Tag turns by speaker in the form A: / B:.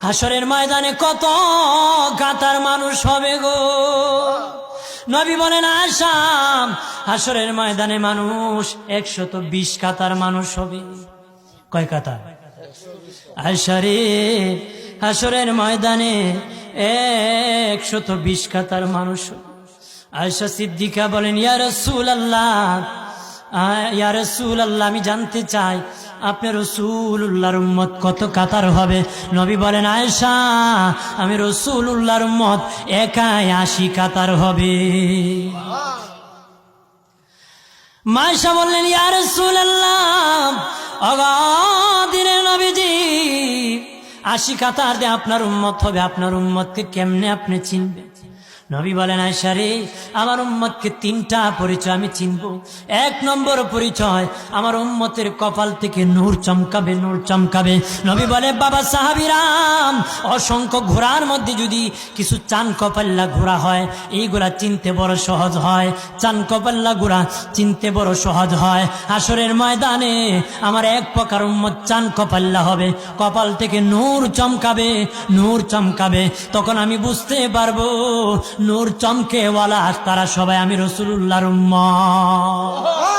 A: হাসরের ময়দানে কত কাতার মানুষ হবে গো। নবী বলেন আয়েশা, হাসরের ময়দানে মানুষ 120 কাতার মানুষ হবে। কয় কাতার? আয়েশা রে, হাসরের ময়দানে 120 কাতার মানুষ। আয়েশা সিদ্দিকা বলেন ইয়া রাসূলুল্লাহ, ইয়া রাসূলুল্লাহ, আমি জানতে চাই আপনার রাসূলুল্লাহর উম্মত কত কাতার হবে? নবী বলেন আয়েশা, আমি রাসূলুল্লাহর উম্মত একাই 80 কাতার হবে। আয়েশা বললেন ইয়া রাসূলুল্লাহ, অগাদিনের নবীজি 80 কাতার দিয়ে আপনার উম্মত হবে, আপনার উম্মতকে কেমনে আপনি চিনবেন? নবী বলেন আয়েশা রে, আমার উম্মতকে 3টা পরিচয় আমি চিনব। 1 নম্বর পরিচয়, আমার উম্মতের কপাল থেকে নূর চমকাবে, নূর চমকাবে। নবী বলে বাবা সাহাবীরাম, অসংখ্য ঘোড়ার মধ্যে যদি কিছু চান কপাল্লা ঘোড়া হয়, এইগুলা চিনতে বড় সহজ হয়। চান কপাল্লা ঘোড়া চিনতে বড় সহজ হয়। হাসরের ময়দানে আমার 1 প্রকার উম্মত চান কপাল্লা হবে, কপাল থেকে নূর চমকাবে, নূর চমকাবে। তখন আমি বুঝতে পারবো নূর চমকেওয়ালা তারা সবাই আমি রাসূলুল্লাহর উম্মত।